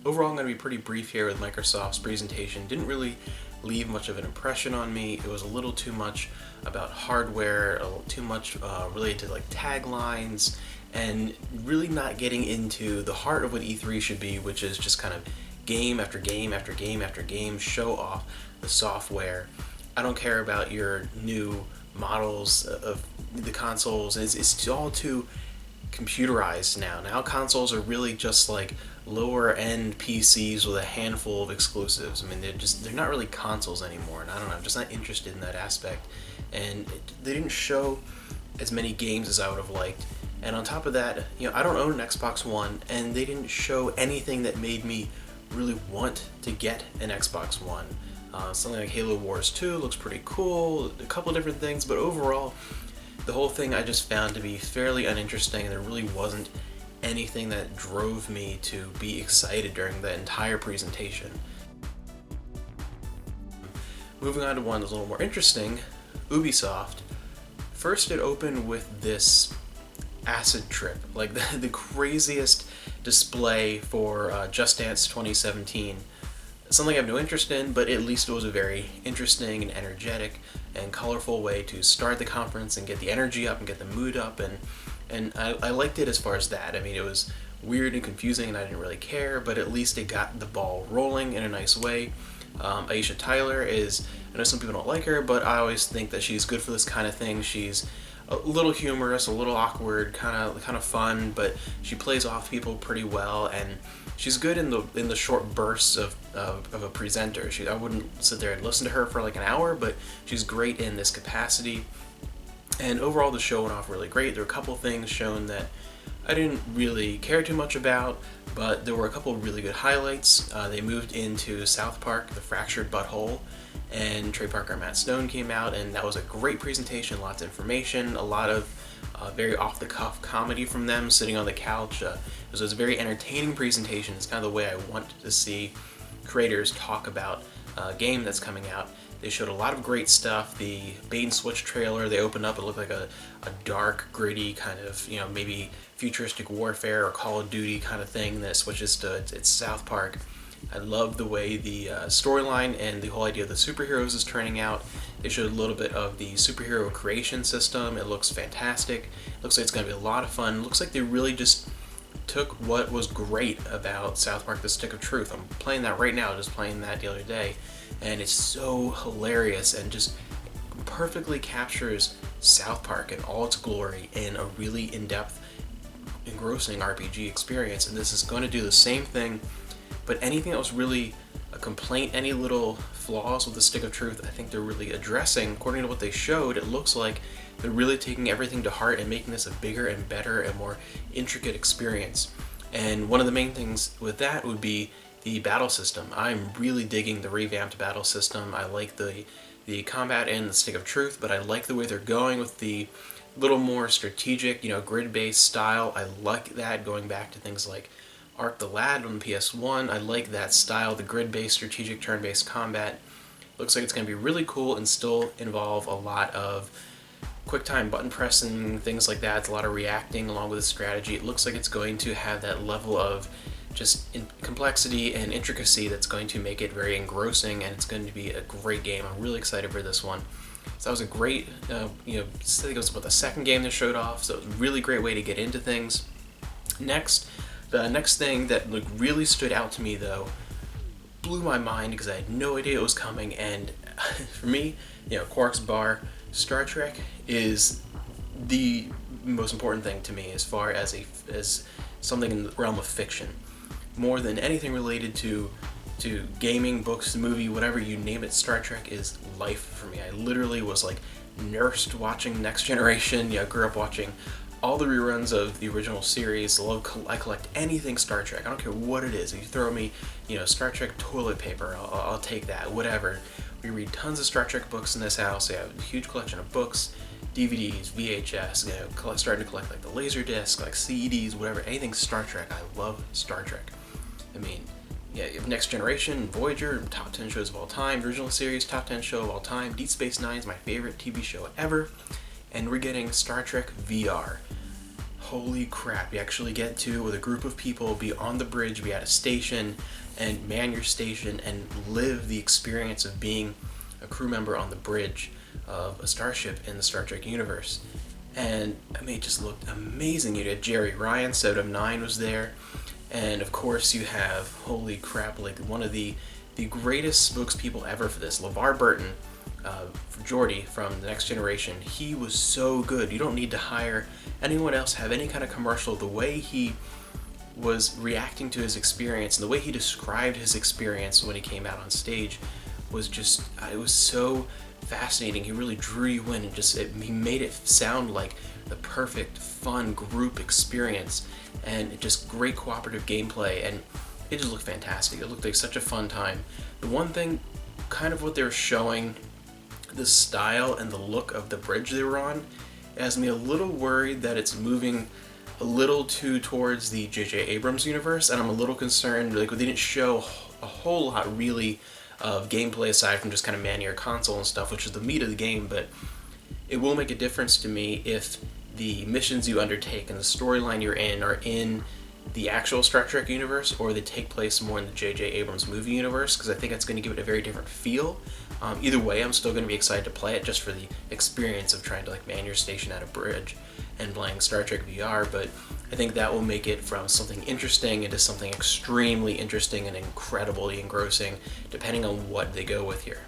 Overall, I'm going to be pretty brief here with Microsoft's presentation. Didn't really leave much of an impression on me. It was a little too much about hardware, a little too much related to like taglines, and really not getting into the heart of what E3 should be, which is just kind of game after game after game after game, show off the software. I don't care about your new models of the consoles. It's all too computerized now. Now consoles are really just like lower end PCs with a handful of exclusives. I mean, they're not really consoles anymore, and I don't know, I'm just not interested in that aspect. And they didn't show as many games as I would have liked. And on top of that, I don't own an Xbox One, and they didn't show anything that made me really want to get an Xbox One. Something like Halo Wars 2 looks pretty cool, a couple different things, but overall, the whole thing I just found to be fairly uninteresting, and there really wasn't anything that drove me to be excited during the entire presentation. Moving on to one that's a little more interesting, Ubisoft. First, it opened with this acid trip, like the craziest display for Just Dance 2017. Something I have no interest in, but at least it was a very interesting and energetic and colorful way to start the conference and get the energy up and get the mood up, and I liked it as far as that. I mean, it was weird and confusing and I didn't really care, but at least it got the ball rolling in a nice way. Aisha Tyler is, I know some people don't like her, but I always think that she's good for this kind of thing. She's a little humorous, a little awkward, kind of fun, but she plays off people pretty well, and she's good in the short bursts of a presenter. I wouldn't sit there and listen to her for like an hour, but she's great in this capacity. And overall, the show went off really great. There were a couple things shown that I didn't really care too much about, but there were a couple really good highlights. They moved into South Park, The Fractured Butthole, and Trey Parker and Matt Stone came out, and that was a great presentation, lots of information, a lot of very off-the-cuff comedy from them sitting on the couch. It was a very entertaining presentation. It's kind of the way I want to see creators talk about a game that's coming out. They showed a lot of great stuff. The bait and switch trailer, they opened up, it looked like a dark, gritty kind of, maybe futuristic warfare or Call of Duty kind of thing that switches to its South Park. I love the way the storyline and the whole idea of the superheroes is turning out. They showed a little bit of the superhero creation system. It looks fantastic. It looks like it's going to be a lot of fun. It looks like they really just took what was great about South Park: The Stick of Truth. I'm playing that right now, just playing that the other day, and it's so hilarious and just perfectly captures South Park in all its glory in a really in-depth, engrossing RPG experience. And this is going to do the same thing, but anything that was really a complaint, any little flaws with the Stick of Truth, I think they're really addressing. According to what they showed, it looks like they're really taking everything to heart and making this a bigger and better and more intricate experience. And one of the main things with that would be the battle system. I'm really digging the revamped battle system. I like the combat in the Stick of Truth, but I like the way they're going with the little more strategic, grid-based style. I like that, going back to things like Arc the Lad on the PS1. I like that style, the grid-based, strategic, turn-based combat. Looks like it's going to be really cool and still involve a lot of quick-time button pressing, things like that. It's a lot of reacting along with the strategy. It looks like it's going to have that level of just complexity and intricacy that's going to make it very engrossing, and it's going to be a great game. I'm really excited for this one. So that was a great, I think it was about the second game they showed off, so it was a really great way to get into things. The next thing that really stood out to me, though, blew my mind because I had no idea it was coming, and for me, Quark's Bar, Star Trek is the most important thing to me as far as something in the realm of fiction. More than anything related to gaming, books, movie, whatever you name it, Star Trek is life for me. I literally was like nursed watching Next Generation. I grew up watching all the reruns of the original series. I collect anything Star Trek. I don't care what it is. If you throw me, Star Trek toilet paper, I'll take that, whatever. We read tons of Star Trek books in this house. We have a huge collection of books, DVDs, VHS, starting to collect like the Laserdisc, like CDs, whatever, anything Star Trek. I love Star Trek. I mean, you have Next Generation, Voyager, top 10 shows of all time, original series, top 10 show of all time, Deep Space Nine is my favorite TV show ever, and we're getting Star Trek VR. holy crap, you actually get to, with a group of people, be on the bridge, be at a station, and man your station and live the experience of being a crew member on the bridge of a starship in the Star Trek universe. And I mean, it just looked amazing. You had Jerry Ryan, Sodom 9 was there, and of course you have, holy crap, like one of the greatest spokespeople ever for this, LeVar Burton, for Geordi from The Next Generation. He was so good. You don't need to hire anyone else, have any kind of commercial. The way he was reacting to his experience and the way he described his experience when he came out on stage was just, it was so fascinating. He really drew you in, and he made it sound like the perfect, fun group experience, and just great cooperative gameplay, and it just looked fantastic. It looked like such a fun time. The one thing, kind of what they were showing, the style and the look of the bridge they were on, has me a little worried that it's moving a little too towards the J.J. Abrams universe, and I'm a little concerned, like, they didn't show a whole lot really of gameplay aside from just kind of manning your console and stuff, which is the meat of the game, but it will make a difference to me if the missions you undertake and the storyline you're in are in the actual Star Trek universe, or they take place more in the J.J. Abrams movie universe, because I think that's going to give it a very different feel. Either way, I'm still going to be excited to play it just for the experience of trying to like man your station at a bridge and playing Star Trek VR, but I think that will make it from something interesting into something extremely interesting and incredibly engrossing, depending on what they go with here.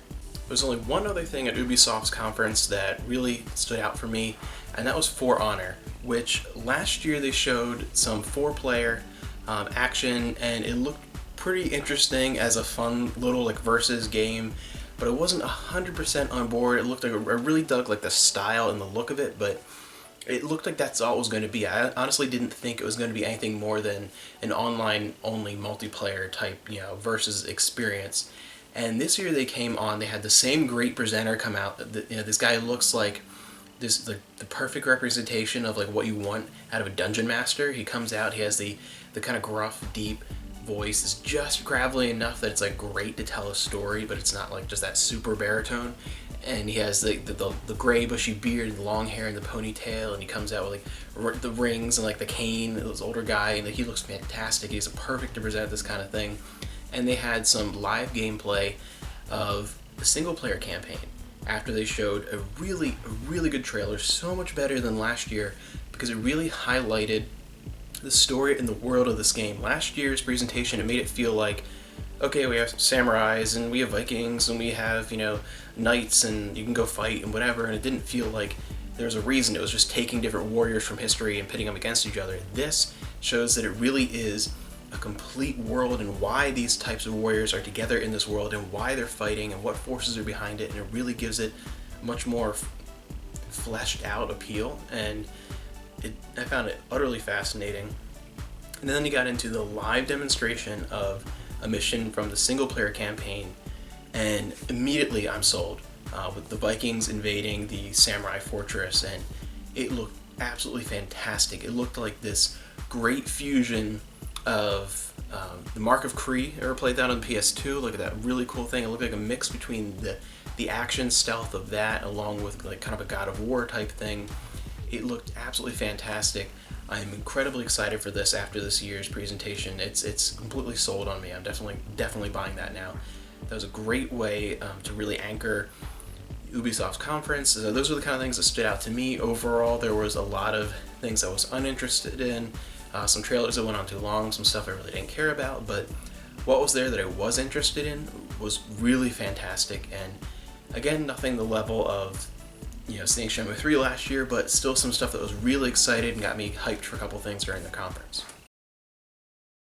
There's only one other thing at Ubisoft's conference that really stood out for me, and that was For Honor, which last year they showed some 4-player action, and it looked pretty interesting as a fun little like versus game, but I wasn't 100% on board. It looked like I really dug like the style and the look of it, but it looked like that's all it was going to be. I honestly didn't think it was going to be anything more than an online-only multiplayer type, versus experience. And this year they came on, they had the same great presenter come out. This guy looks like the perfect representation of like what you want out of a dungeon master. He comes out, he has the kind of gruff, deep voice. It's just gravelly enough that it's like great to tell a story, but it's not like just that super baritone. And he has the gray bushy beard, the long hair, and the ponytail, and he comes out with like the rings and like the cane. This older guy, and he looks fantastic. He's perfect to present this kind of thing. And they had some live gameplay of the single-player campaign after they showed a really good trailer, so much better than last year, because it really highlighted the story and the world of this game. Last year's presentation, it made it feel like, okay, we have samurais, and we have Vikings, and we have, knights, and you can go fight, and whatever, and it didn't feel like there was a reason. It was just taking different warriors from history and pitting them against each other. This shows that it really is a complete world, and why these types of warriors are together in this world, and why they're fighting, and what forces are behind it, and it really gives it much more fleshed out appeal, and I found it utterly fascinating. And then you got into the live demonstration of a mission from the single player campaign, and immediately I'm sold, with the Vikings invading the samurai fortress, and it looked absolutely fantastic. It looked like this great fusion of the Mark of Kree. Ever played that on PS2? Look at that really cool thing. It looked like a mix between the action stealth of that along with like kind of a God of War type thing. It looked absolutely fantastic. I'm incredibly excited for this after this year's presentation. It's completely sold on me. I'm definitely buying that now. That was a great way to really anchor Ubisoft's conference. Those are the kind of things that stood out to me. Overall, there was a lot of things I was uninterested in, some trailers that went on too long, some stuff I really didn't care about, but what was there that I was interested in was really fantastic. And again, nothing the level of seeing Shenmue 3 last year, but still some stuff that was really excited and got me hyped for a couple things during the conference.